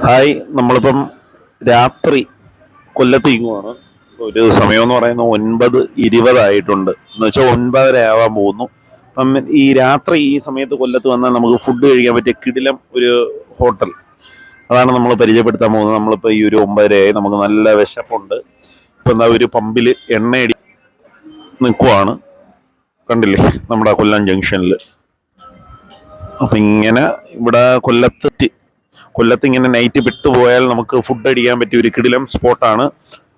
Hi, നമ്മളിപ്പം രാത്രി കൊല്ലത്തേക്കുമാണ്. ഒരു സമയം എന്ന് പറയുന്നത് 9:20 എന്ന് വെച്ചാൽ 9:30 ആവാൻ പോകുന്നു. അപ്പം ഈ രാത്രി ഈ സമയത്ത് കൊല്ലത്ത് വന്നാൽ നമുക്ക് ഫുഡ് കഴിക്കാൻ പറ്റിയ കിടിലം ഒരു ഹോട്ടൽ, അതാണ് നമ്മൾ പരിചയപ്പെടുത്താൻ പോകുന്നത്. നമ്മളിപ്പോൾ ഈ ഒരു 9:30 നമുക്ക് നല്ല വിശപ്പുണ്ട്. ഇപ്പം എന്താ ഒരു പമ്പിൽ എണ്ണയടി നിൽക്കുവാണ്, കണ്ടില്ലേ, നമ്മുടെ കൊല്ലം ജംഗ്ഷനിൽ. അപ്പം ഇങ്ങനെ ഇവിടെ കൊല്ലത്ത് ഇങ്ങനെ നൈറ്റ് വിട്ടുപോയാൽ നമുക്ക് ഫുഡ് അടിക്കാൻ പറ്റിയ ഒരു കിടിലം സ്പോട്ടാണ്.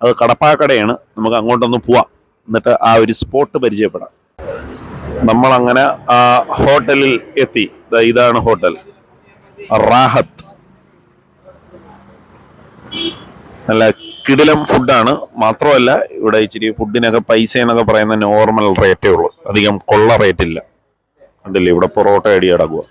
അത് കടപ്പാക്കടയാണ്. നമുക്ക് അങ്ങോട്ടൊന്ന് പോവാം, എന്നിട്ട് ആ ഒരു സ്പോട്ട് പരിചയപ്പെടാം. നമ്മളങ്ങനെ ആ ഹോട്ടലിൽ എത്തി. ഇതാണ് ഹോട്ടൽ റാഹത്ത്. നല്ല കിടിലം ഫുഡാണ്. മാത്രമല്ല ഇവിടെ ഇച്ചിരി ഫുഡിനൊക്കെ പൈസ എന്നൊക്കെ പറയുന്ന നോർമൽ റേറ്റേ ഉള്ളൂ, അധികം കൊള്ള റേറ്റ് ഇല്ല. കണ്ടില്ലേ, ഇവിടെ പൊറോട്ട അടി അടക്കുക.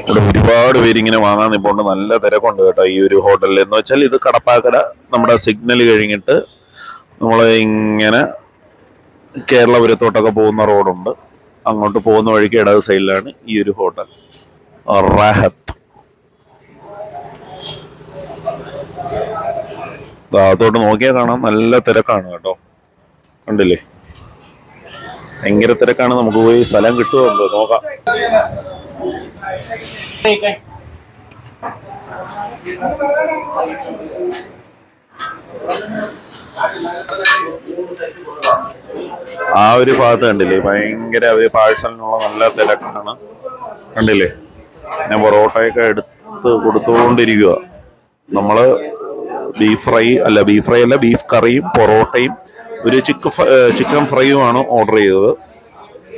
ഇവിടെ ഒരുപാട് പേരിങ്ങനെ വാങ്ങാൻ നിൽപ്പുണ്ട്. നല്ല തിരക്കുണ്ട് കേട്ടോ ഈ ഒരു ഹോട്ടലിൽ. എന്ന് വെച്ചാൽ ഇത് കടപ്പാക്കട നമ്മുടെ സിഗ്നൽ കഴിഞ്ഞിട്ട് നമ്മൾ ഇങ്ങനെ കേരളപുരത്തോട്ടൊക്കെ പോകുന്ന റോഡുണ്ട്. അങ്ങോട്ട് പോകുന്ന വഴിക്ക് ഇടത് സൈഡിലാണ് ഈ ഒരു ഹോട്ടൽ റാഹത്ത്. അതോട്ട് നോക്കിയാൽ കാണാം, നല്ല തിരക്കാണ് കേട്ടോ. കണ്ടില്ലേ, ഭയങ്കര തിരക്കാണ്. നമുക്ക് പോയി സ്ഥലം കിട്ടുമോ നോക്കാം. ആ ഒരു ഭാഗത്ത് കണ്ടില്ലേ, ഭയങ്കര പാഴ്സലിനുള്ള നല്ല തിരക്കാണ്. കണ്ടില്ലേ, ഞാൻ പൊറോട്ടയൊക്കെ എടുത്ത് കൊടുത്തുകൊണ്ടിരിക്കുക. നമ്മള് ബീഫ് ഫ്രൈ അല്ല ബീഫ് കറിയും പൊറോട്ടയും ഒരു ചിക്കൻ ഫ്രൈയുമാണ് ഓർഡർ ചെയ്തത്.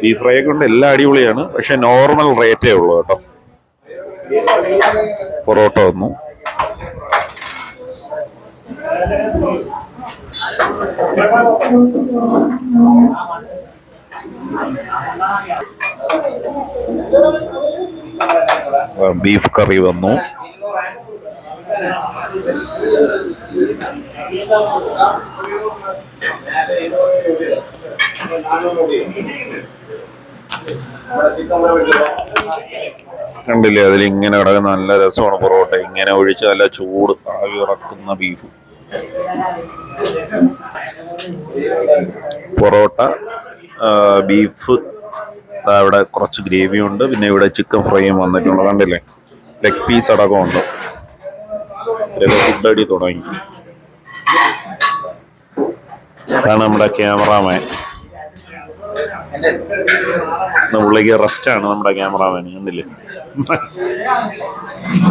ബീഫ് ഫ്രൈ ഒക്കെ കൊണ്ട് എല്ലാം അടിപൊളിയാണ്, പക്ഷെ നോർമൽ റേറ്റേ ഉള്ളൂ കേട്ടോ. പൊറോട്ട വന്നു. ബീഫ് കറി വന്നു. കണ്ടില്ലേ, അതിൽ ഇങ്ങനെ കിടക്കുന്ന നല്ല രസമാണ് പൊറോട്ട. ഇങ്ങനെ ഒഴിച്ച് നല്ല ചൂട് ആവി ഇറക്കുന്ന ബീഫ് പൊറോട്ട. ബീഫ് ഇവിടെ കുറച്ച് ഗ്രേവി ഉണ്ട്. പിന്നെ ഇവിടെ ചിക്കൻ ഫ്രൈയും വന്നിട്ടുണ്ട്. കണ്ടില്ലേ, ലെഗ് പീസ് അടക്കമുണ്ട്. ഫുഡ് അടി തുടങ്ങി. അതാണ് നമ്മുടെ ക്യാമറാമാൻ. പുള്ളിക്ക് റെസ്റ്റാണ് നമ്മുടെ ക്യാമറാമാൻ. കണ്ടില്ലേ,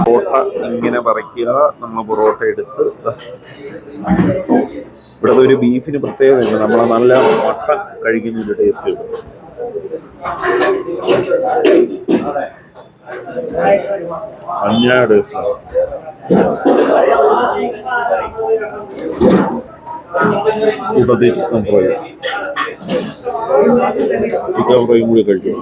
പൊറോട്ട ഇങ്ങനെ പറിക്കുക. നമ്മൾ പൊറോട്ട എടുത്ത് ഇവിടെ ഒരു ബീഫിന് പ്രത്യേകതയുണ്ട്. നമ്മളെ നല്ല മട്ടൻ കഴിക്കുന്ന ഒരു ടേസ്റ്റ് കിട്ടും. അഞ്ഞാ ടേസ്റ്റ്. കൂട്ടത്തിൽ ചിക്കൻ ഫ്രൈയും കൂടി കഴിച്ചു.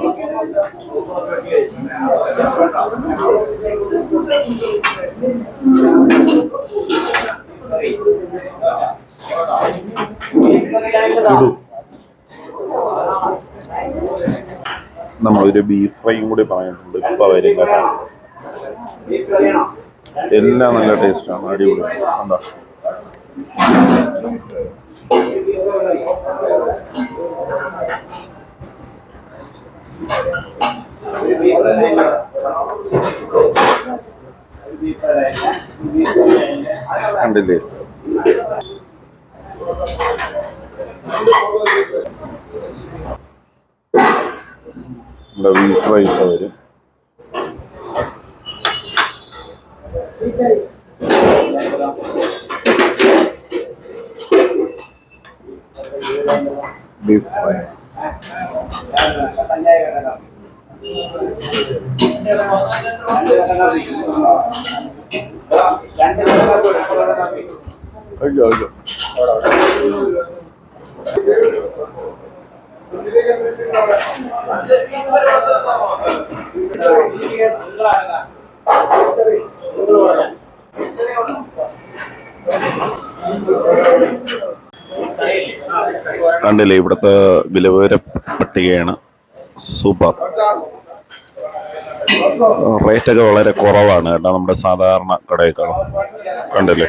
നമ്മളൊരു ബീഫ് ഫ്രൈയും കൂടി പറഞ്ഞിട്ടുണ്ട്. ഇപ്പൊ വരും കേട്ടോ. എല്ലാം നല്ല ടേസ്റ്റാണ്, അടിപൊളി. എന്താ കണ്ടില്ലേ, ബീഫ് ഫ്രൈ വരും. ബീഫ് ഫ്രൈ കണ്ടില്ലേ ഇവിടുത്തെ വിലവിവര പട്ടികയാണ്. സൂപ്പർ. റേറ്റൊക്കെ വളരെ കുറവാണ് കേട്ടോ നമ്മുടെ സാധാരണ കടയേക്കാളും. കണ്ടില്ലേ?